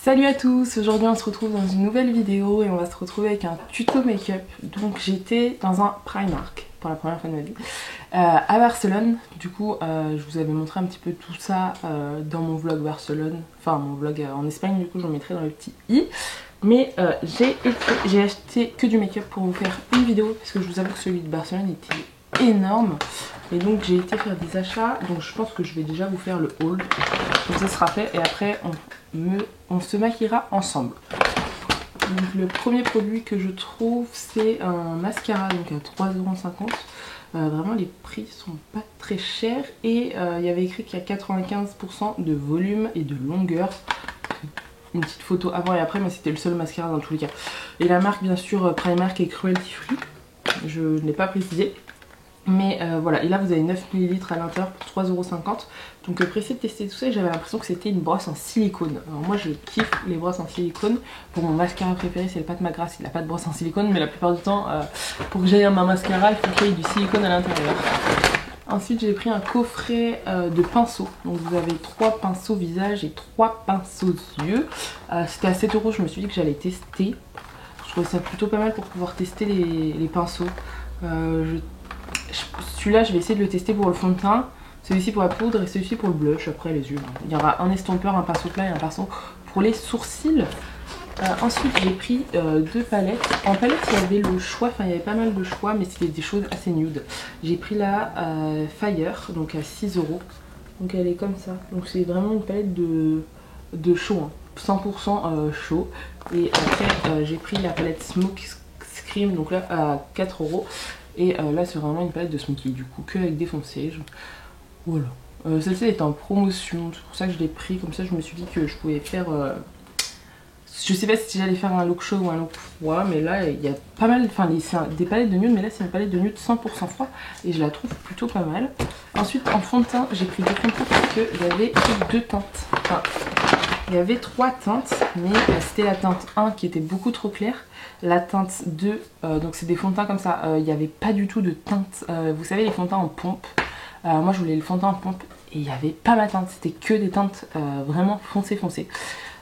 Salut à tous, aujourd'hui on se retrouve dans une nouvelle vidéo et on va se retrouver avec un tuto make-up. Donc j'étais dans un Primark pour la première fois de ma vie à Barcelone. Du coup je vous avais montré un petit peu tout ça dans mon vlog Barcelone, enfin mon vlog en Espagne, du coup je le mettrai dans le petit i. Mais j'ai acheté que du make-up pour vous faire une vidéo parce que je vous avoue que celui de Barcelone était énorme. Et donc j'ai été faire des achats, donc je pense que je vais déjà vous faire le haul. Donc ça sera fait et après on se maquillera ensemble. Donc le premier produit que je trouve c'est un mascara donc à 3,50 €. Vraiment les prix sont pas très chers et il y avait écrit qu'il y a 95% de volume et de longueur. Une petite photo avant et après, mais c'était le seul mascara dans tous les cas. Et la marque bien sûr Primark est cruelty free, je ne l'ai pas précisé. Mais voilà, et là vous avez 9 ml à l'intérieur pour 3,50 €. Donc pressé de tester tout ça et j'avais l'impression que c'était une brosse en silicone. Alors moi je kiffe les brosses en silicone. Pour mon mascara préféré c'est le Pat McGrath, il n'a pas de brosse en silicone. Mais la plupart du temps pour que j'aille un mascara il faut qu'il y ait du silicone à l'intérieur. Ensuite j'ai pris un coffret de pinceaux. Donc vous avez 3 pinceaux visage et 3 pinceaux yeux. C'était à 7 €, je me suis dit que j'allais tester. Je trouvais ça plutôt pas mal pour pouvoir tester les pinceaux. Celui-là je vais essayer de le tester pour le fond de teint, celui-ci pour la poudre et celui-ci pour le blush. Après les yeux, il y aura un estompeur, un pinceau plat et un pinceau pour les sourcils. Ensuite j'ai pris 2 palettes. En palette il y avait le choix, enfin il y avait pas mal de choix mais c'était des choses assez nude. J'ai pris la Fire, donc à 6 €. Donc elle est comme ça, donc c'est vraiment une palette de chaud, hein. 100% chaud. Et après j'ai pris la palette Smoke Scream, donc là à 4 €. Et là c'est vraiment une palette de smoky, du coup que avec des foncés. Voilà. Celle-ci est en promotion, c'est pour ça que je l'ai pris. Comme ça je me suis dit que je pouvais faire... Je sais pas si j'allais faire un look chaud ou un look froid, mais là il y a pas mal... Enfin c'est des palettes de nude, mais là c'est une palette de nude 100% froid. Et je la trouve plutôt pas mal. Ensuite en fond de teint, j'ai pris 2 fonds de teint parce qu'il y avait 2 teintes. Enfin, il y avait 3 teintes, mais c'était la teinte 1 qui était beaucoup trop claire. La teinte 2, donc c'est des fonds de teint comme ça, il n'y avait pas du tout de teinte. Vous savez les fonds de teint en pompe, moi je voulais le fond de teint en pompe et il n'y avait pas ma teinte, c'était que des teintes vraiment foncées.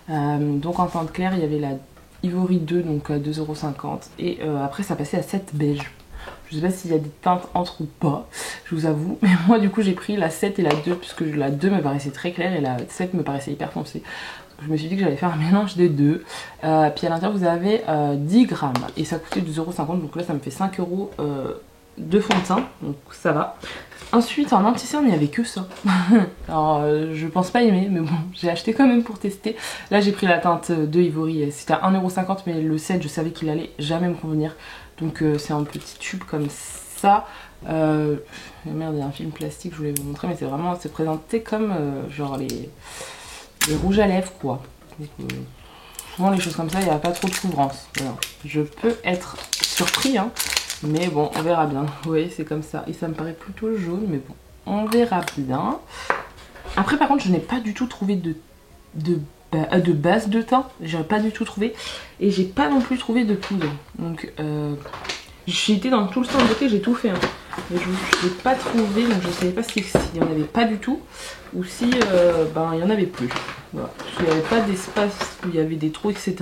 Donc en teinte claire il y avait la Ivory 2, donc à 2,50 € et après ça passait à 7 beige. Je sais pas s'il y a des teintes entre ou pas, je vous avoue, mais moi du coup j'ai pris la 7 et la 2 puisque la 2 me paraissait très claire et la 7 me paraissait hyper foncée. Je me suis dit que j'allais faire un mélange des deux. Puis à l'intérieur vous avez 10 grammes et ça coûtait 2,50 €. Donc là ça me fait 5 € de fond de teint, donc ça va. Ensuite en anti-cerne il n'y avait que ça. Alors je pense pas aimer, mais bon j'ai acheté quand même pour tester. Là j'ai pris la teinte de Ivory, c'était à 1,50 € mais le 7 je savais qu'il allait jamais me convenir. Donc c'est un petit tube comme ça. Merde, il y a un film plastique, je voulais vous montrer, mais c'est vraiment, c'est présenté comme genre les rouges à lèvres quoi. Donc, souvent les choses comme ça il n'y a pas trop de couvrance. Voilà. Je peux être surpris hein, mais bon on verra bien. Vous voyez c'est comme ça et ça me paraît plutôt jaune, mais bon on verra bien. Après par contre je n'ai pas du tout trouvé de base de teint, j'ai pas du tout trouvé et j'ai pas non plus trouvé de poudre. Donc j'ai été dans tout le stand de beauté, j'ai tout fait hein. Mais je n'ai pas trouvé, donc je savais pas s'il n'y en avait pas du tout ou si ben il y en avait plus. Voilà. Il n'y avait pas d'espace où il y avait des trous etc.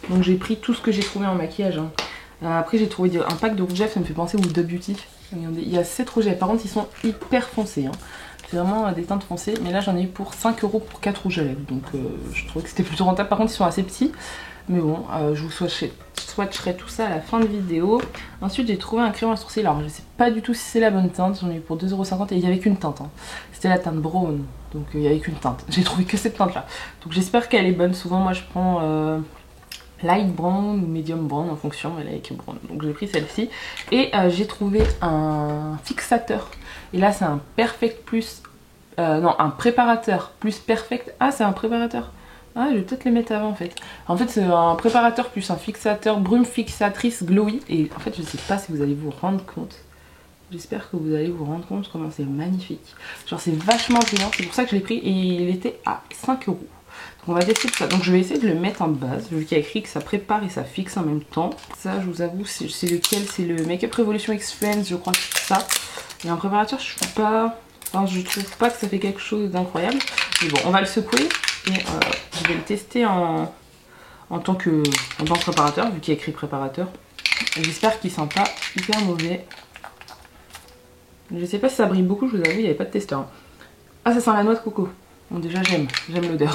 Donc j'ai pris tout ce que j'ai trouvé en maquillage hein. Après j'ai trouvé un pack de rouge à lèvres, ça me fait penser au Huda Beauty. Regardez, il y a 7 rouges à lèvres, par contre ils sont hyper foncés hein. C'est vraiment des teintes foncées, mais là j'en ai eu pour 5 € pour 4 rouges à lèvres. Donc je trouvais que c'était plutôt rentable, par contre ils sont assez petits. Mais bon, je vous swatcherai tout ça à la fin de vidéo. Ensuite j'ai trouvé un crayon à sourcils, alors je sais pas du tout si c'est la bonne teinte, j'en ai eu pour 2,50 € et il n'y avait qu'une teinte hein. C'était la teinte brown, donc il n'y avait qu'une teinte, j'ai trouvé que cette teinte là. Donc j'espère qu'elle est bonne, souvent moi je prends light brown ou medium brown en fonction, mais elle est avec brown. Donc j'ai pris celle-ci et j'ai trouvé un fixateur. Et là c'est un perfect plus, non un préparateur plus perfect. Ah c'est un préparateur. Ah je vais peut-être les mettre avant en fait. En fait c'est un préparateur plus un fixateur, brume fixatrice glowy. Et en fait je sais pas si vous allez vous rendre compte. J'espère que vous allez vous rendre compte comment c'est magnifique. Genre c'est vachement brillant, c'est pour ça que je l'ai pris et il était à 5 €. Donc on va tester tout ça. Donc je vais essayer de le mettre en base, vu qu'il y a écrit que ça prépare et ça fixe en même temps. Ça je vous avoue c'est lequel, c'est le Makeup Revolution X Friends, je crois que c'est ça. Et un préparateur je trouve pas, enfin je trouve pas que ça fait quelque chose d'incroyable. Mais bon on va le secouer Et je vais le tester en tant que préparateur, vu qu'il y a écrit préparateur. J'espère qu'il sent pas hyper mauvais. Je sais pas si ça brille beaucoup, je vous avoue, il n'y avait pas de testeur. Ah, ça sent la noix de coco. Bon, déjà j'aime l'odeur.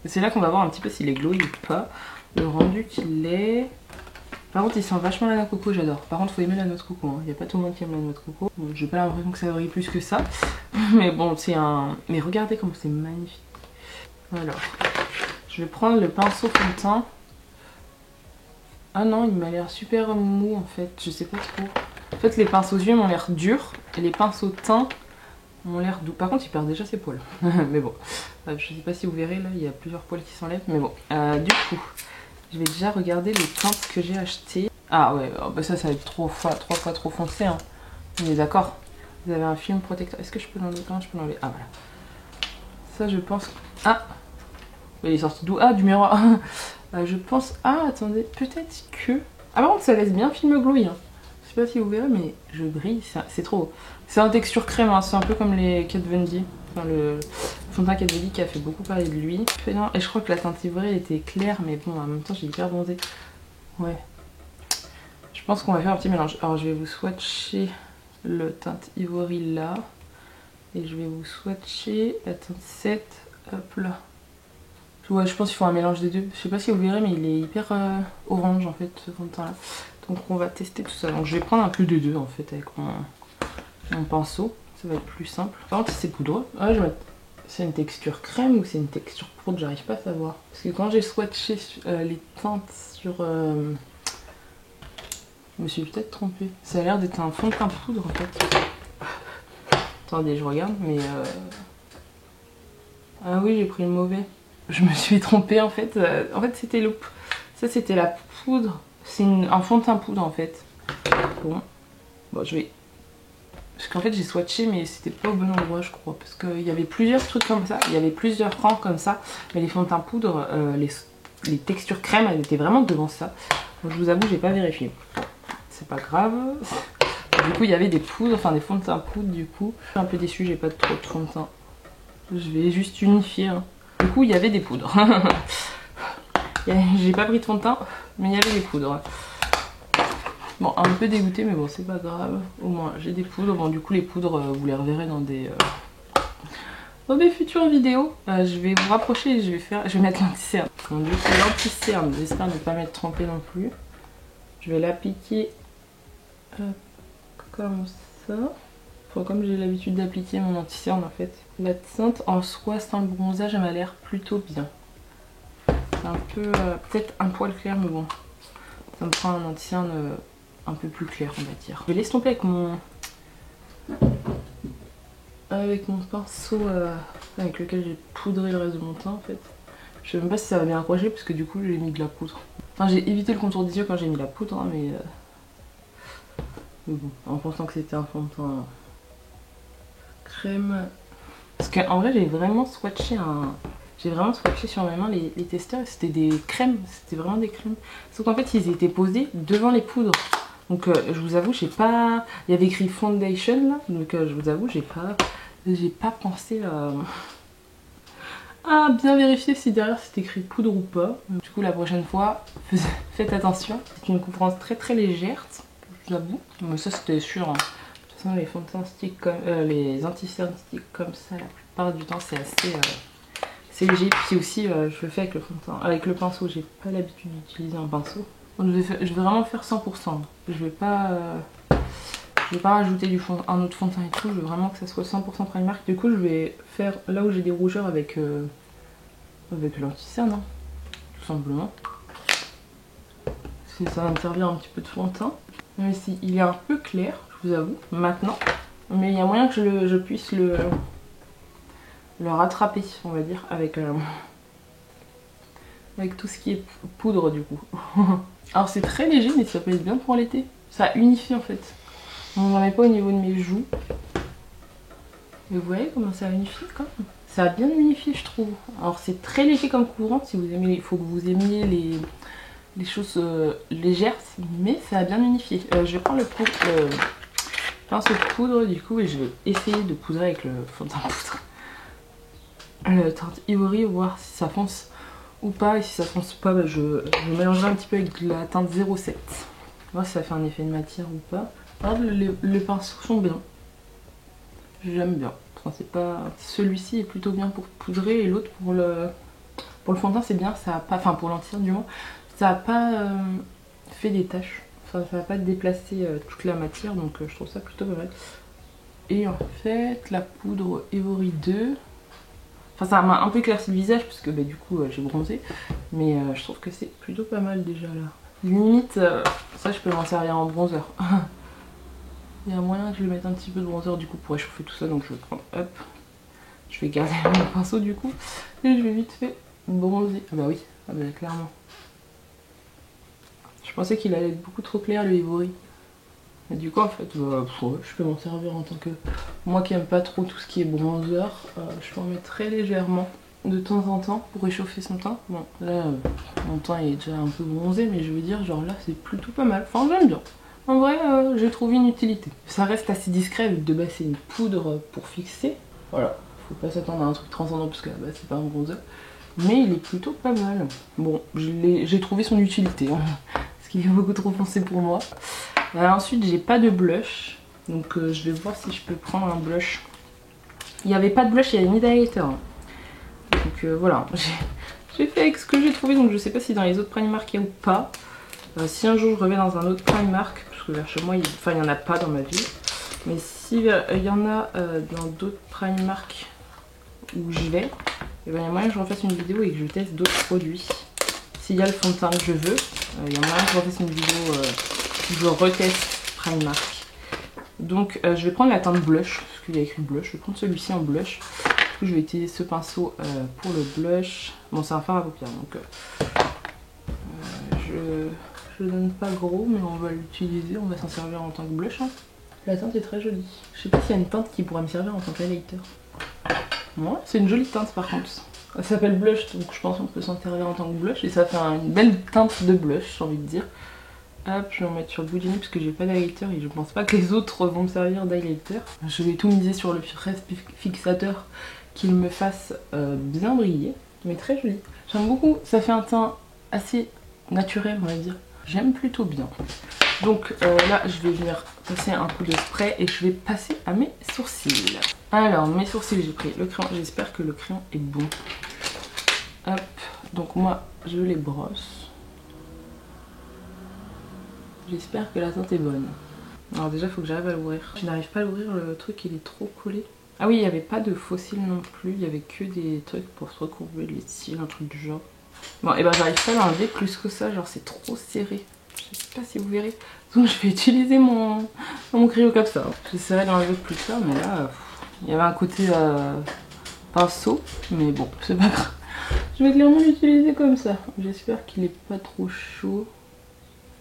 C'est là qu'on va voir un petit peu s'il est glowy ou pas. Le rendu qu'il est... Par contre il sent vachement la noix de coco, j'adore. Par contre faut aimer la noix de coco, hein. Il n'y a pas tout le monde qui aime la noix de coco. Bon, j'ai pas l'impression que ça brille plus que ça. Mais bon, c'est un... Mais regardez comme c'est magnifique. Alors, je vais prendre le pinceau fond de teint. Ah non, il m'a l'air super mou en fait, je sais pas trop. En fait les pinceaux yeux m'ont l'air durs et les pinceaux teint ont l'air doux. Par contre il perd déjà ses poils. Mais bon, je sais pas si vous verrez là, il y a plusieurs poils qui s'enlèvent. Mais bon, du coup, je vais déjà regarder les teintes que j'ai achetées. Ah ouais, oh bah ça va être 3 fois trop foncé. Hein. On est d'accord. Vous avez un film protecteur. Est-ce que je peux l'enlever? Je peux l'enlever. Ah voilà. Ça je pense... Ah, il est sorti d'où? Ah, du miroir. Je pense... Ah, attendez, peut-être que... Ah, par contre, ça laisse bien film glowy. Hein. Je sais pas si vous verrez, mais je brille. C'est trop beau. C'est un texture crème, hein. C'est un peu comme les Kat Von D. Enfin, le fond de teint Kat Von D qui a fait beaucoup parler de lui. Et je crois que la teinte ivoire était claire, mais bon, en même temps, j'ai hyper bronzé. Ouais. Je pense qu'on va faire un petit mélange. Alors, je vais vous swatcher le teinte ivory là. Et je vais vous swatcher la teinte 7. Hop là. Ouais, je pense qu'il faut un mélange des deux. Je sais pas si vous verrez, mais il est hyper orange en fait, ce fond de teint là. Donc on va tester tout ça. Donc je vais prendre un peu des deux en fait avec mon pinceau. Ça va être plus simple. Par contre, c'est poudreux. Ouais, c'est une texture crème ou c'est une texture poudre? J'arrive pas à savoir. Parce que quand j'ai swatché les teintes sur... je me suis peut-être trompée. Ça a l'air d'être un fond de teint poudre en fait. Attendez, je regarde, mais... Ah oui, j'ai pris le mauvais. Je me suis trompée en fait. En fait c'était le... Ça c'était la poudre. C'est un fond de teint poudre en fait. Bon je vais... Parce qu'en fait j'ai swatché mais c'était pas au bon endroit je crois. Parce qu'il y avait plusieurs trucs comme ça. Il y avait plusieurs rangs comme ça. Mais les fonds de teint poudre, les textures crème elles étaient vraiment devant ça. Donc je vous avoue j'ai pas vérifié. C'est pas grave. Du coup il y avait des poudres, enfin des fonds de teint poudre du coup. Je suis un peu déçue, j'ai pas trop de fond de teint. Je vais juste unifier. Hein. Du coup, il y avait des poudres. J'ai pas pris de fond de teint, mais il y avait des poudres. Bon, un peu dégoûté, mais bon, c'est pas grave. Au moins, j'ai des poudres. Bon, du coup, les poudres, vous les reverrez dans des futures vidéos. Je vais vous rapprocher et je vais mettre l'anti-cerne. Donc, du coup, l'anti-cerne, j'espère ne pas m'être trompée non plus. Je vais l'appliquer comme ça. Enfin, comme j'ai l'habitude d'appliquer mon anti-cerne en fait. La teinte en soi sans le bronzage elle m'a l'air plutôt bien. C'est un peu, peut-être un poil clair mais bon. Ça me prend un anti-cerne un peu plus clair on va dire. Je vais l'estomper avec mon pinceau avec lequel j'ai poudré le reste de mon teint en fait. Je sais même pas si ça va bien accrocher parce que du coup j'ai mis de la poudre. Enfin j'ai évité le contour des yeux quand j'ai mis la poudre hein, mais bon, en pensant que c'était un fond de teint crème. Parce qu'en vrai j'ai vraiment swatché sur mes mains les testeurs, c'était des crèmes, c'était vraiment des crèmes. Sauf qu'en fait ils étaient posés devant les poudres. Donc je vous avoue j'ai pas... Il y avait écrit foundation là, donc je vous avoue j'ai pas pensé à bien vérifier si derrière c'est écrit poudre ou pas. Du coup la prochaine fois, faites attention. C'est une couvrance très très légère, je vous avoue. Mais ça c'était sûr. Hein. Les fonds de teint stick comme les anti-cernes stick comme ça la plupart du temps c'est assez léger. Puis aussi je le fais avec le fond de teint, avec le pinceau, j'ai pas l'habitude d'utiliser un pinceau. Donc je vais vraiment faire 100%. Je vais pas rajouter un autre fond de teint et tout, je veux vraiment que ça soit 100% Primark. Du coup je vais faire là où j'ai des rougeurs avec l'anti-cerne, hein, tout simplement. Ça va me servir un petit peu de fond de teint. Même si il est un peu clair, je vous avoue, maintenant. Mais il y a moyen que je puisse le rattraper, on va dire, avec tout ce qui est poudre du coup. Alors c'est très léger, mais ça peut être bien pour l'été. Ça unifie en fait. On n'en met pas au niveau de mes joues. Mais vous voyez comment ça a unifié quand même. Ça a bien unifié je trouve. Alors c'est très léger comme couvrant, si vous aimez, il faut que vous aimiez les choses légères, mais ça a bien unifié. Je vais prendre le pinceau de poudre du coup et je vais essayer de poudrer avec le fond de teint poudre. la teinte Ivory, voir si ça fonce ou pas. Et si ça fonce pas, bah, je mélangerai un petit peu avec la teinte 07. Voir si ça fait un effet de matière ou pas. Alors, les pinceaux sont bien. J'aime bien. Enfin, c'est pas... Celui-ci est plutôt bien pour poudrer et l'autre pour le fond de teint c'est bien. Ça a pas... Enfin pour l'entière du moins. Ça a pas fait des taches. Enfin ça va pas déplacer toute la matière donc je trouve ça plutôt pas mal. Et en fait la poudre Ivory 2. Enfin ça m'a un peu éclairci le visage parce que bah, du coup j'ai bronzé. Mais je trouve que c'est plutôt pas mal déjà là. Limite ça je peux m'en servir en bronzer. Il y a moyen que je lui mette un petit peu de bronzer du coup pour réchauffer tout ça, donc je vais prendre, hop, je vais garder mon pinceau du coup, et je vais vite fait bronzer. Ah bah oui, ah bah clairement. Je pensais qu'il allait être beaucoup trop clair le Ivory. Mais du coup en fait, bah, je peux m'en servir en tant que... Moi qui aime pas trop tout ce qui est bronzer, je peux en mettre très légèrement de temps en temps pour réchauffer son teint. Bon là, mon teint est déjà un peu bronzé, mais je veux dire genre là c'est plutôt pas mal, enfin j'aime bien. En vrai, j'ai trouvé une utilité. Ça reste assez discret vu que de base c'est une poudre pour fixer. Voilà, faut pas s'attendre à un truc transcendant parce que là c'est pas un bronzer. Mais il est plutôt pas mal. Bon, j'ai trouvé son utilité, hein, parce qu'il est beaucoup trop foncé pour moi. Ensuite, j'ai pas de blush, donc je vais voir si je peux prendre un blush. Il n'y avait pas de blush, il y avait ni d'highlighter. Hein. Donc voilà, j'ai fait avec ce que j'ai trouvé, donc je sais pas si dans les autres Primark il y a ou pas. Si un jour je reviens dans un autre Primark, parce que vers chez moi, il y en a pas dans ma ville, mais si il y en a dans d'autres Primark où j'y vais, et ben, il y a moyen que je refasse une vidéo et que je teste d'autres produits. S'il y a le fond de teint que je veux, il y a moyen que je refasse une vidéo où je reteste Primark. Donc je vais prendre la teinte blush, parce qu'il y a écrit blush, je vais prendre celui-ci en blush. Du coup je vais utiliser ce pinceau pour le blush. Bon c'est un fard à paupières donc je donne pas gros mais on va l'utiliser, on va s'en servir en tant que blush. Hein. La teinte est très jolie. Je sais pas s'il y a une teinte qui pourrait me servir en tant qu'highlighter. Ouais, c'est une jolie teinte par contre. Elle s'appelle blush donc je pense qu'on peut s'en servir en tant que blush et ça fait une belle teinte de blush j'ai envie de dire. Hop, je vais en mettre sur le bout du nez parce que j'ai pas d'highlighter et je pense pas que les autres vont me servir d'highlighter. Je vais tout miser sur le reste fixateur qu'il me fasse bien briller, mais très joli. J'aime beaucoup, ça fait un teint assez naturel on va dire. J'aime plutôt bien. Donc là je vais venir passer un coup de spray et je vais passer à mes sourcils. Alors mes sourcils j'ai pris le crayon, j'espère que le crayon est bon. Hop, donc moi je les brosse. J'espère que la teinte est bonne. Alors déjà il faut que j'arrive à l'ouvrir. Je n'arrive pas à l'ouvrir, le truc il est trop collé. Ah oui il n'y avait pas de faux cils non plus, il y avait que des trucs pour se recourber les cils, un truc du genre. Bon et ben j'arrive pas à l'enlever plus que ça, genre c'est trop serré. Je sais pas si vous verrez. Donc je vais utiliser mon crayon comme ça. J'essaierai d'enlever plus tard mais là il y avait un côté pinceau mais bon c'est pas grave. Je vais clairement l'utiliser comme ça. J'espère qu'il est pas trop chaud.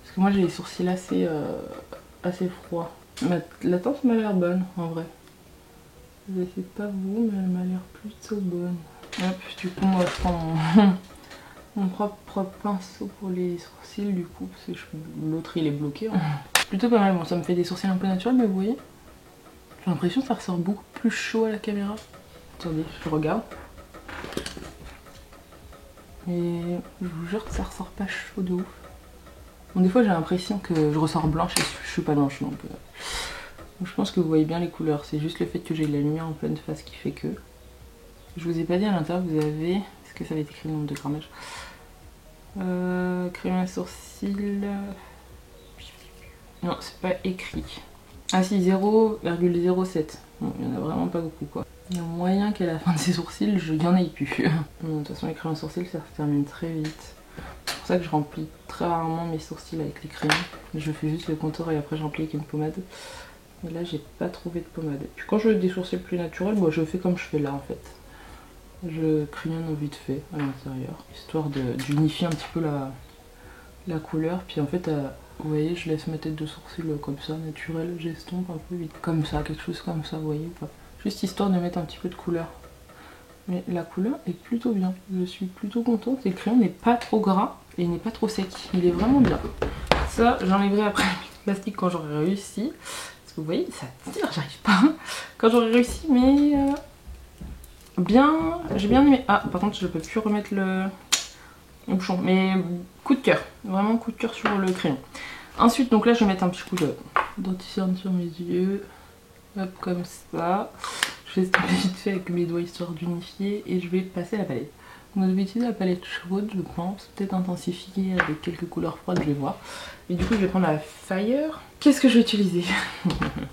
Parce que moi j'ai les sourcils assez froids. La teinte m'a l'air bonne en vrai. Je sais pas vous mais elle m'a l'air plutôt bonne. Hop, du coup moi je prends mon propre pinceau pour les sourcils du coup parce que l'autre il est bloqué. Hein. Plutôt pas mal, bon ça me fait des sourcils un peu naturels mais vous voyez, j'ai l'impression que ça ressort beaucoup plus chaud à la caméra. Attendez, je regarde. Et je vous jure que ça ressort pas chaud de ouf. Bon des fois j'ai l'impression que je ressors blanche et je suis pas blanche donc je pense que vous voyez bien les couleurs. C'est juste le fait que j'ai de la lumière en pleine face qui fait que... Je vous ai pas dit à l'intérieur vous avez... Est-ce que ça va être écrit le nombre de grammages crayon à sourcils... Non, c'est pas écrit. Ah si, 0,07. Bon, il y en a vraiment pas beaucoup quoi. Il y a moyen qu'à la fin de ces sourcils, il y en ait plus. Bon, de toute façon, les crayons à sourcils, ça se termine très vite. C'est pour ça que je remplis très rarement mes sourcils avec les crayons. Je fais juste le contour et après je remplis avec une pommade. Et là, j'ai pas trouvé de pommade. Puis quand je veux des sourcils plus naturels, moi je fais comme je fais là en fait. Je crayonne vite fait à l'intérieur, histoire d'unifier un petit peu la couleur. Puis en fait, vous voyez, je laisse ma tête de sourcil comme ça, naturelle, j'estompe un peu vite. Comme ça, quelque chose comme ça, vous voyez ou pas. Juste histoire de mettre un petit peu de couleur. Mais la couleur est plutôt bien, je suis plutôt contente. Et le crayon n'est pas trop gras et il n'est pas trop sec, il est vraiment bien. Ça, j'enlèverai après le plastique quand j'aurai réussi. Parce que vous voyez, ça tire, j'arrive pas. Quand j'aurai réussi, mais... j'ai bien aimé. Ah, par contre, je peux plus remettre le bouchon. Mais coup de cœur. Vraiment coup de cœur sur le crayon. Ensuite, donc là, je vais mettre un petit coup de dentifrice sur mes yeux. Hop, comme ça. Je vais estomper vite fait avec mes doigts histoire d'unifier. Et je vais passer à la palette. Donc, je vais utiliser la palette chaude, je pense. Peut-être intensifier avec quelques couleurs froides, je vais voir. Et du coup, je vais prendre la Fire. Qu'est-ce que je vais utiliser?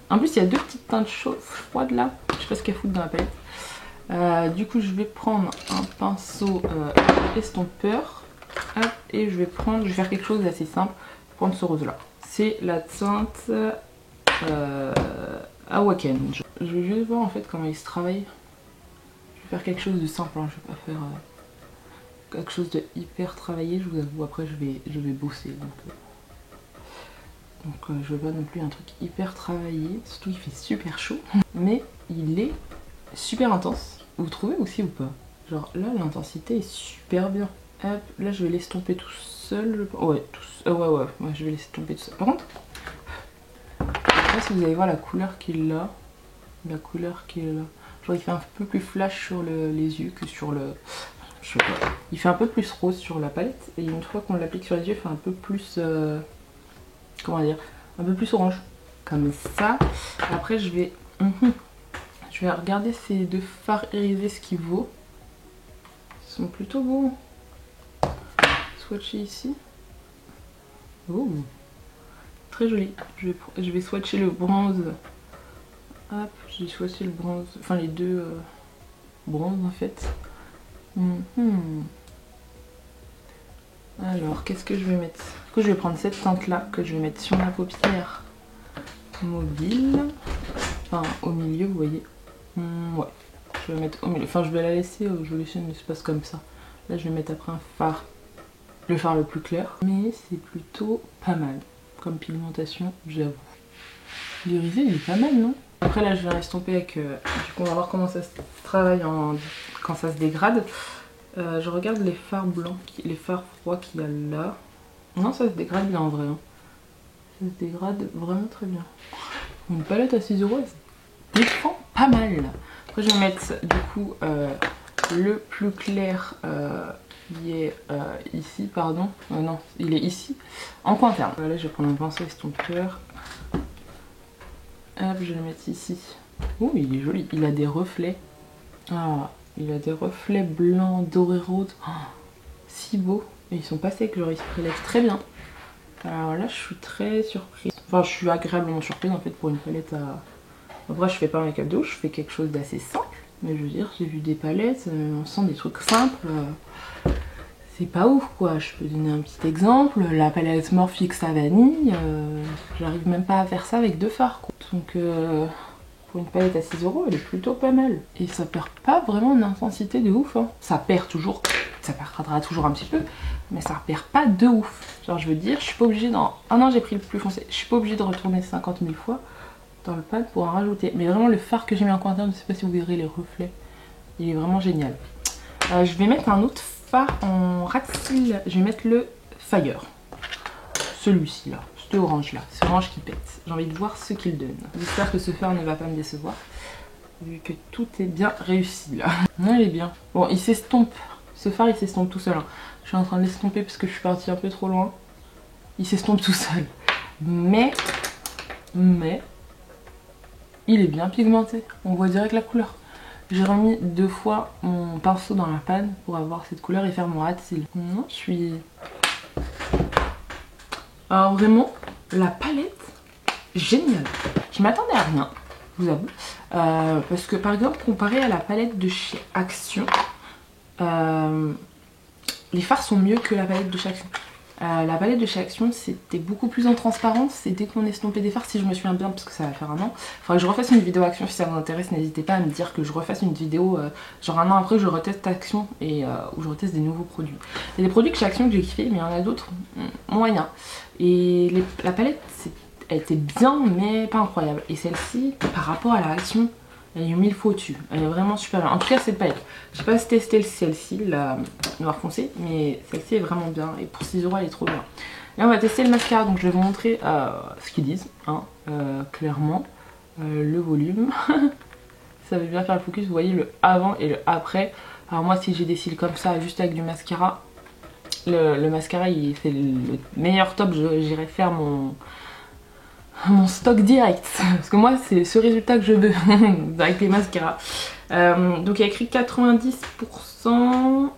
En plus, il y a deux petites teintes froides là. Je sais pas ce qu'elles foutent dans la palette. Du coup, je vais prendre un pinceau estompeur. Hop, et je vais faire quelque chose d'assez simple. Prendre ce rose là. C'est la teinte Awaken. Je vais juste voir en fait comment il se travaille. Je vais faire quelque chose de simple, hein. Je vais pas faire quelque chose de hyper travaillé, je vous avoue. Après je vais bosser. Donc je veux pas non plus un truc hyper travaillé. Surtout qu'il fait super chaud. Mais il est super intense. Vous trouvez aussi ou pas? Genre là l'intensité est super bien. Hop, là je vais l'estomper tout seul. Ouais, ouais, je vais l'estomper tout seul. Par contre, je sais pas si vous allez voir la couleur qu'il a. Genre il fait un peu plus flash sur les yeux que sur le... Je sais pas. Il fait un peu plus rose sur la palette. Et une fois qu'on l'applique sur les yeux, il fait un peu plus... comment dire? Un peu plus orange. Comme ça. Après je vais regarder ces deux fards irisés ce qu'il vaut. Ils sont plutôt beaux. Swatcher ici. Oh, très joli. Je vais swatcher le bronze. Hop, j'ai swatché le bronze. Enfin les deux bronzes en fait. Alors qu'est-ce que je vais mettre? Du coup je vais prendre cette teinte là que je vais mettre sur ma paupière mobile. Enfin au milieu vous voyez. Ouais. Je vais mettre au milieu. Enfin je vais la laisser, je vais laisser un espace comme ça. Là je vais mettre après un fard. Le fard le plus clair. Mais c'est plutôt pas mal. Comme pigmentation, j'avoue. L'irisé il est pas mal non? Après là je vais estomper avec... du coup on va voir comment ça se travaille quand ça se dégrade. Je regarde les fards blancs, les fards froids qu'il y a là. Non ça se dégrade bien en vrai. Hein. Ça se dégrade vraiment très bien. Une palette à 6 €, elle se défend pas mal. Après je vais mettre du coup le plus clair qui est ici, pardon. Non, il est ici, en coin interne. Là je vais prendre un pinceau estompeur. Hop, je vais le mettre ici. Oh, il est joli. Il a des reflets. Ah, il a des reflets blancs, dorés, roses. Oh, si beau. Et ils sont pas secs, genre ils se prélèvent très bien. Alors là, je suis très surprise. Enfin, je suis agréablement surprise en fait pour une palette à... En vrai, je fais pas un make-up de ouf, je fais quelque chose d'assez simple. Mais je veux dire, j'ai vu des palettes, on sent des trucs simples. C'est pas ouf quoi. Je peux donner un petit exemple. La palette Morphe X à vanille, j'arrive même pas à faire ça avec deux fards quoi. Donc pour une palette à 6 €, elle est plutôt pas mal. Et ça perd pas vraiment d'intensité de ouf. Hein. Ça perd toujours, ça perdra toujours un petit peu, mais ça perd pas de ouf. Genre je veux dire, je suis pas obligée dans... Ah non, j'ai pris le plus foncé. Je suis pas obligée de retourner 50 000 fois dans le pad pour en rajouter. Mais vraiment le fard que j'ai mis en coin interne, je sais pas si vous verrez les reflets. Il est vraiment génial. Je vais mettre un autre fard en rat de cils. Je vais mettre le Fire. Celui-ci là. Cet orange là. C'est orange qui pète. J'ai envie de voir ce qu'il donne. J'espère que ce fard ne va pas me décevoir. Vu que tout est bien réussi là. Non, il est bien. Bon, il s'estompe. Ce fard il s'estompe tout seul. Hein. Je suis en train de l'estomper parce que je suis partie un peu trop loin. Il s'estompe tout seul. Mais il est bien pigmenté. On voit direct la couleur. J'ai remis 2 fois mon pinceau dans la panne pour avoir cette couleur et faire mon rat de cils. Non, je suis... Alors vraiment, la palette, géniale. Je m'attendais à rien, je vous avoue. Parce que par exemple, comparé à la palette de chez Action, les fards sont mieux que la palette de chez Action. La palette de chez Action, c'était beaucoup plus en transparence. C'est dès qu'on estompait des fards, si je me souviens bien, parce que ça va faire un an. Il faudrait que je refasse une vidéo Action si ça vous intéresse. N'hésitez pas à me dire que je refasse une vidéo, genre un an après, je reteste Action et où je reteste des nouveaux produits. Il y a des produits que chez Action que j'ai kiffé, mais il y en a d'autres moyens. Et la palette, elle était bien, mais pas incroyable. Et celle-ci, par rapport à la Action, elle est 1000 fois au-dessus. Elle est vraiment super bien. En tout cas, cette palette. J'ai pas testé celle-ci, la noir foncé, mais celle-ci est vraiment bien. Et pour 6 €, elle est trop bien. Et on va tester le mascara. Donc, je vais vous montrer ce qu'ils disent. Hein, clairement. Le volume. ça veut bien faire le focus. Vous voyez le avant et le après. Alors moi si j'ai des cils comme ça juste avec du mascara, le mascara il fait le meilleur top. J'irai faire mon stock direct. Parce que moi c'est ce résultat que je veux avec les mascaras. Donc il y a écrit 90%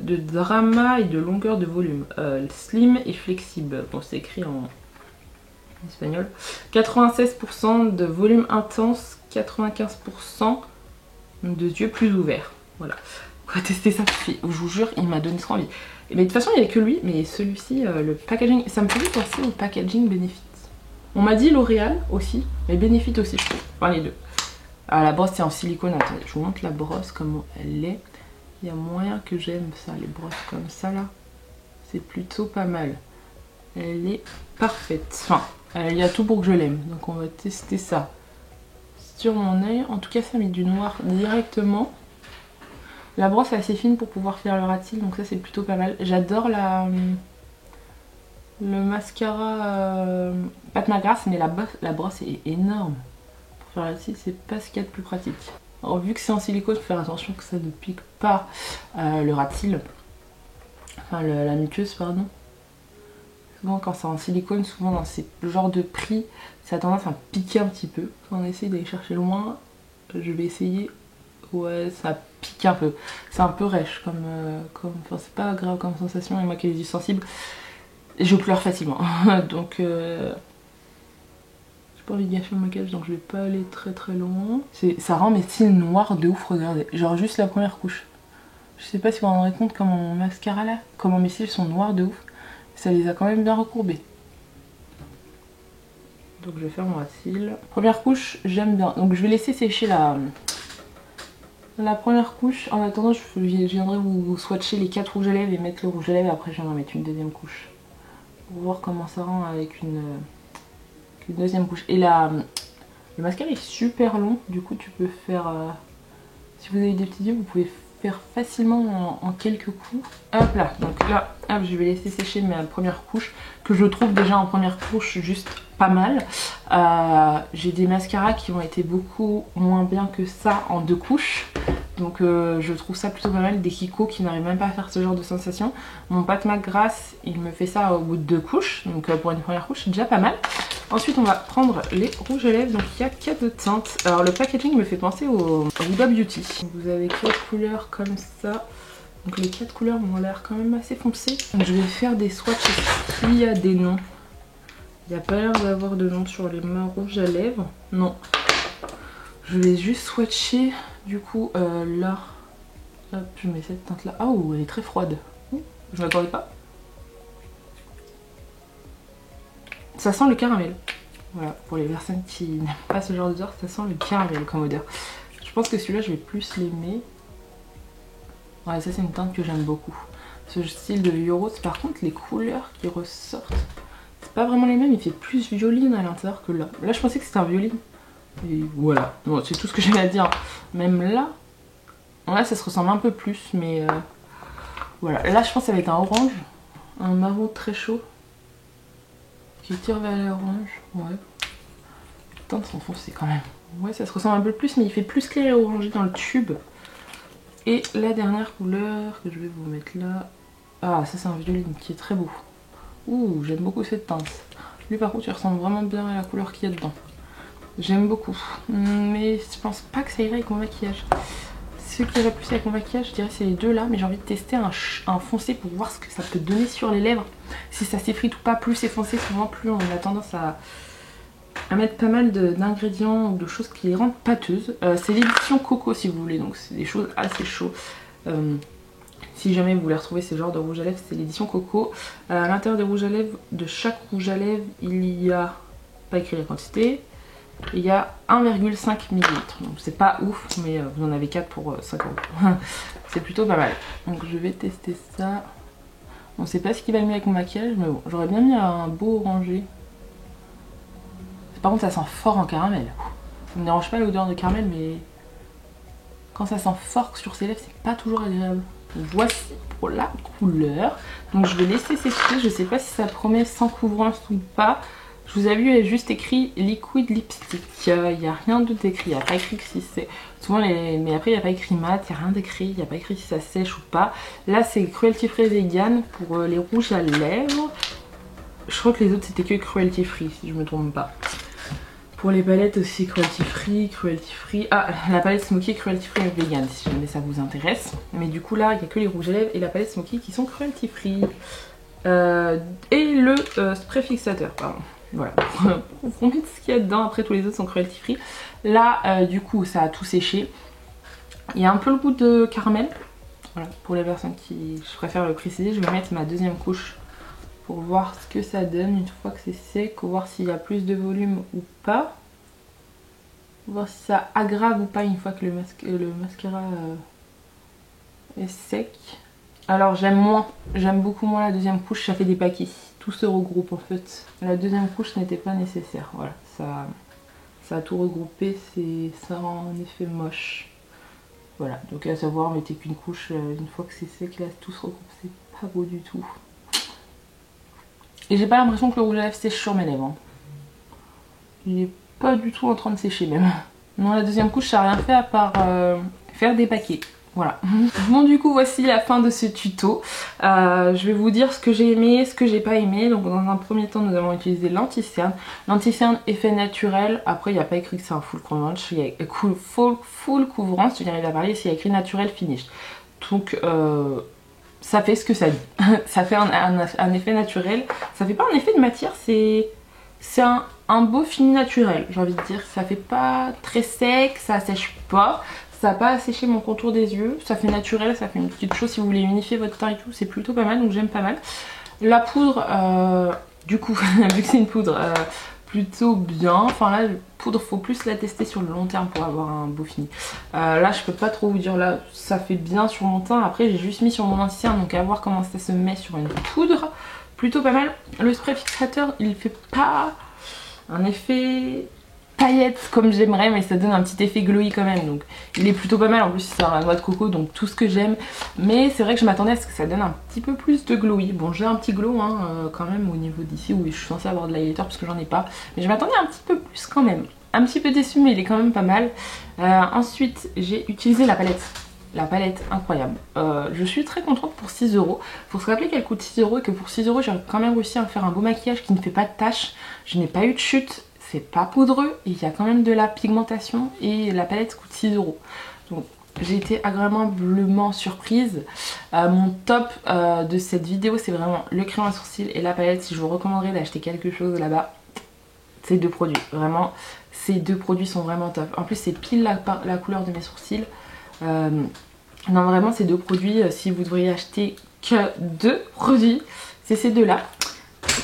de drama et de longueur de volume. Slim et flexible. Bon c'est écrit en espagnol. 96% de volume intense, 95% de yeux plus ouverts. Voilà. On va tester ça tout de suite. Je vous jure, il m'a donné trop envie. Mais de toute façon, il n'y a que lui. Mais celui-ci, le packaging, ça me fait penser au packaging Benefit. On m'a dit L'Oréal aussi, mais Benefit aussi, je trouve. Enfin, les deux. Ah, la brosse, c'est en silicone. Attendez, je vous montre la brosse, comment elle est. Il y a moyen que j'aime ça, les brosses comme ça, là. C'est plutôt pas mal. Elle est parfaite. Enfin, il y a tout pour que je l'aime. Donc, on va tester ça sur mon œil. En tout cas, ça met du noir directement. La brosse est assez fine pour pouvoir faire le rat-cils, donc ça c'est plutôt pas mal. J'adore le mascara Pat McGrath, mais la brosse est énorme. Pour faire le rat-cils, c'est pas ce qu'il y a de plus pratique. Alors vu que c'est en silicone, il faut faire attention que ça ne pique pas le rat-cils. Enfin la muqueuse, pardon. Souvent quand c'est en silicone, souvent dans ces genres de prix, ça a tendance à piquer un petit peu. On essaie d'aller chercher loin. Je vais essayer. Ouais, ça pique un peu. C'est un peu rêche comme enfin, c'est pas grave comme sensation. Et moi qui ai les yeux sensibles, je pleure facilement. Donc j'ai pas envie de gâcher mon maquillage, donc je vais pas aller très très loin. Ça rend mes cils noirs de ouf, regardez. Genre juste la première couche. Je sais pas si vous vous rendrez compte comment mon mascara là, comment mes cils sont noirs de ouf. Ça les a quand même bien recourbés. Donc je vais faire mon cils. Première couche, j'aime bien. Donc je vais laisser sécher la première couche. En attendant, je viendrai vous swatcher les 4 rouges à lèvres et mettre le rouge à lèvres. Et après, je viendrai mettre une deuxième couche. Pour voir comment ça rend avec une deuxième couche. Et le mascara est super long. Du coup, tu peux faire... si vous avez des petits yeux, vous pouvez faire facilement en quelques coups. Hop là. Donc là, hop, je vais laisser sécher ma première couche. Que je trouve déjà en première couche juste pas mal. J'ai des mascaras qui ont été beaucoup moins bien que ça en 2 couches. Donc je trouve ça plutôt pas mal. Des Kiko qui n'arrivent même pas à faire ce genre de sensation. Mon Pat McGrath, il me fait ça au bout de 2 couches. Donc pour une première couche, c'est déjà pas mal. Ensuite on va prendre les rouges à lèvres. Donc il y a 4 teintes. Alors le packaging me fait penser au Huda Beauty. Vous avez 4 couleurs comme ça. Donc les 4 couleurs ont l'air quand même assez foncées. Donc je vais faire des swatchs s'il y a des noms. Il n'y a pas l'air d'avoir de nom sur les mains rouges à lèvres. Non. Je vais juste swatcher du coup là. Hop, je mets cette teinte là. Oh, elle est très froide. Je m'attendais pas. Ça sent le caramel. Voilà, pour les personnes qui n'aiment pas ce genre d'odeur, ça sent le caramel comme odeur. Je pense que celui-là, je vais plus l'aimer. Ouais, ça c'est une teinte que j'aime beaucoup. Ce style de vieux rose, par contre, les couleurs qui ressortent, c'est pas vraiment les mêmes. Il fait plus violine à l'intérieur que là. Là, je pensais que c'était un violine. Et voilà, bon, c'est tout ce que j'ai à dire. Même là, ça se ressemble un peu plus, mais voilà. Là, je pense que ça va être un orange, un marron très chaud, qui tire vers l'orange. Ouais. Les teintes sont foncées quand même. Ouais, ça se ressemble un peu plus, mais il fait plus clair et orangé dans le tube. Et la dernière couleur que je vais vous mettre là. Ah, ça c'est un violine qui est très beau. Ouh, j'aime beaucoup cette teinte. Lui par contre, il ressemble vraiment bien à la couleur qu'il y a dedans. J'aime beaucoup. Mais je pense pas que ça irait avec mon maquillage. Ce qui irait plus avec mon maquillage, je dirais c'est les deux là. Mais j'ai envie de tester un foncé pour voir ce que ça peut donner sur les lèvres. Si ça s'effrite ou pas. Plus c'est foncé, souvent plus on a tendance à mettre pas mal d'ingrédients ou de choses qui les rendent pâteuses. C'est l'édition Coco si vous voulez. Donc c'est des choses assez chaudes. Si jamais vous voulez retrouver ces genres de rouge à lèvres, c'est l'édition Coco. À l'intérieur des rouges à lèvres, de chaque rouge à lèvres, il y a, pas écrit la quantité, il y a 1,5 ml. Donc c'est pas ouf, mais vous en avez 4 pour 5 €. C'est plutôt pas mal. Donc je vais tester ça. On sait pas ce qui va le mieux avec mon maquillage, mais bon, j'aurais bien mis un beau orangé. Par contre ça sent fort en caramel. Ça me dérange pas l'odeur de caramel, mais quand ça sent fort sur ses lèvres, c'est pas toujours agréable. Voici pour la couleur. Donc je vais laisser sécher. Je sais pas si ça promet sans couvrance ou pas. Je vous avais vu, il y a juste écrit liquid lipstick. Il n'y a rien d'autre écrit. Il n'y a pas écrit que si c'est. Souvent mais après il n'y a pas écrit mat, il n'y a rien d'écrit, il n'y a pas écrit si ça sèche ou pas. Là c'est cruelty free vegan pour les rouges à lèvres. Je crois que les autres c'était que cruelty free si je me trompe pas. Pour les palettes aussi cruelty free. Ah, la palette Smoky cruelty free vegan si jamais ça vous intéresse. Mais du coup là il n'y a que les rouges à lèvres et la palette Smoky qui sont cruelty free. Et le spray fixateur, pardon. Voilà, pour mettre ce qu'il y a dedans. Après tous les autres sont cruelty free. Là du coup ça a tout séché. Il y a un peu le goût de caramel. Voilà, pour les personnes qui, je préfère le préciser, je vais mettre ma deuxième couche pour voir ce que ça donne une fois que c'est sec, voir s'il y a plus de volume ou pas. Voir si ça aggrave ou pas une fois que le mascara est sec. Alors j'aime beaucoup moins la deuxième couche, ça fait des paquets. Tout se regroupe en fait. La deuxième couche n'était pas nécessaire. Voilà, ça a tout regroupé, ça rend un effet moche. Voilà, donc à savoir, mettez qu'une couche, une fois que c'est sec, là tout se regroupe, c'est pas beau du tout. Et j'ai pas l'impression que le rouge à lèvres sèche sur mes lèvres. Hein. Il est pas du tout en train de sécher même. Non, la deuxième couche, ça n'a rien fait à part faire des paquets. Voilà. Bon, du coup voici la fin de ce tuto. Je vais vous dire ce que j'ai aimé, ce que j'ai pas aimé. Donc dans un premier temps nous avons utilisé l'anti-cerne. L'anti-cerne effet naturel. Après il n'y a pas écrit que c'est un full coverage. Il y a full couvrance, si j'arrive à parler. Il y a écrit naturel finish. Donc ça fait ce que ça dit. Ça fait un effet naturel. Ça fait pas un effet de matière, c'est un beau fini naturel, j'ai envie de dire. Ça fait pas très sec, ça sèche pas. Ça n'a pas asséché mon contour des yeux, ça fait naturel, ça fait une petite chose si vous voulez unifier votre teint et tout, c'est plutôt pas mal, donc j'aime pas mal. La poudre, du coup, vu que c'est une poudre plutôt bien, enfin là, la poudre, faut plus la tester sur le long terme pour avoir un beau fini. Là, je peux pas trop vous dire, là, ça fait bien sur mon teint, après j'ai juste mis sur mon anti-cerne, donc à voir comment ça se met sur une poudre. Plutôt pas mal. Le spray fixateur, il fait pas un effet paillettes comme j'aimerais, mais ça donne un petit effet glowy quand même, donc il est plutôt pas mal. En plus c'est un noix de coco, donc tout ce que j'aime, mais c'est vrai que je m'attendais à ce que ça donne un petit peu plus de glowy. Bon, j'ai un petit glow hein, quand même au niveau d'ici où je suis censée avoir de l'highlighter parce que j'en ai pas, mais je m'attendais un petit peu plus quand même. Un petit peu déçue, mais il est quand même pas mal. Ensuite j'ai utilisé la palette. La palette incroyable. Je suis très contente pour 6 €. Faut se rappeler qu'elle coûte 6 € et que pour 6 € j'ai quand même réussi à faire un beau maquillage qui ne fait pas de taches. Je n'ai pas eu de chute. C'est pas poudreux, il y a quand même de la pigmentation et la palette coûte 6 €. Donc j'ai été agréablement surprise. Mon top de cette vidéo c'est vraiment le crayon à sourcils et la palette. Si je vous recommanderais d'acheter quelque chose là-bas, ces deux produits. Vraiment, ces deux produits sont vraiment top. En plus c'est pile la couleur de mes sourcils. Non vraiment ces deux produits, si vous devriez acheter que deux produits, c'est ces deux là.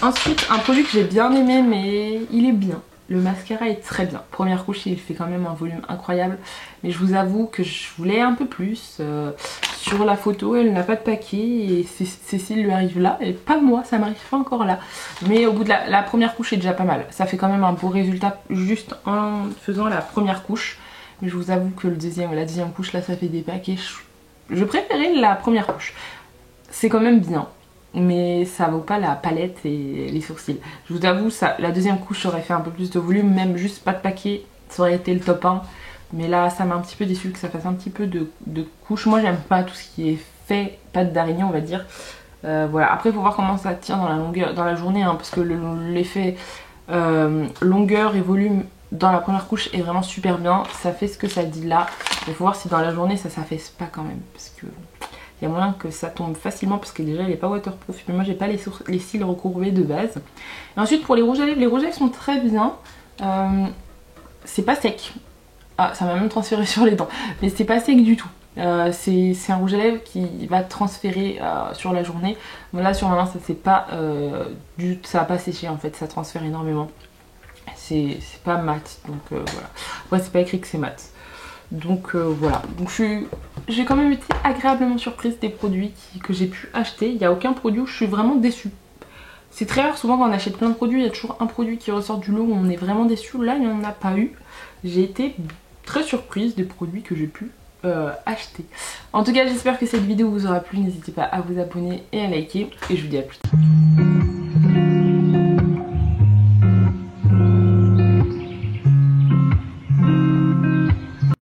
Ensuite un produit que j'ai bien aimé mais il est bien. Le mascara est très bien. Première couche, il fait quand même un volume incroyable. Mais je vous avoue que je voulais un peu plus. Sur la photo, elle n'a pas de paquet. Et Cécile lui arrive là. Et pas moi, ça m'arrive pas encore là. Mais au bout de la première couche, c'est déjà pas mal. Ça fait quand même un beau résultat juste en faisant la première couche. Mais je vous avoue que la deuxième couche, là, ça fait des paquets. Je préférais la première couche. C'est quand même bien. Mais ça vaut pas la palette et les sourcils. Je vous avoue, la deuxième couche aurait fait un peu plus de volume, même juste pas de paquet, ça aurait été le top 1. Mais là, ça m'a un petit peu déçu que ça fasse un petit peu de couche. Moi, j'aime pas tout ce qui est fait pâte d'araignée, on va dire. Voilà. Après, il faut voir comment ça tient dans la journée, hein, parce que l'effet longueur et volume dans la première couche est vraiment super bien. Ça fait ce que ça dit là. Il faut voir si dans la journée, ça s'affaisse pas quand même, parce que il y a moyen que ça tombe facilement parce que déjà il n'est pas waterproof. Mais moi j'ai pas les cils recourbés de base. Et ensuite pour les rouges à lèvres, les rouges à lèvres sont très bien. C'est pas sec. Ah, ça m'a même transféré sur les dents. Mais c'est pas sec du tout. C'est un rouge à lèvres qui va transférer sur la journée. Mais là sur ma main ça c'est pas ça a pas séché en fait, ça transfère énormément. C'est pas mat, donc voilà. Ouais, c'est pas écrit que c'est mat. Donc voilà, donc j'ai quand même été agréablement surprise des produits que j'ai pu acheter. Il n'y a aucun produit où je suis vraiment déçue. C'est très rare, souvent quand on achète plein de produits, il y a toujours un produit qui ressort du lot où on est vraiment déçu. Là, il n'y en a pas eu. J'ai été très surprise des produits que j'ai pu acheter. En tout cas, j'espère que cette vidéo vous aura plu. N'hésitez pas à vous abonner et à liker. Et je vous dis à plus tard.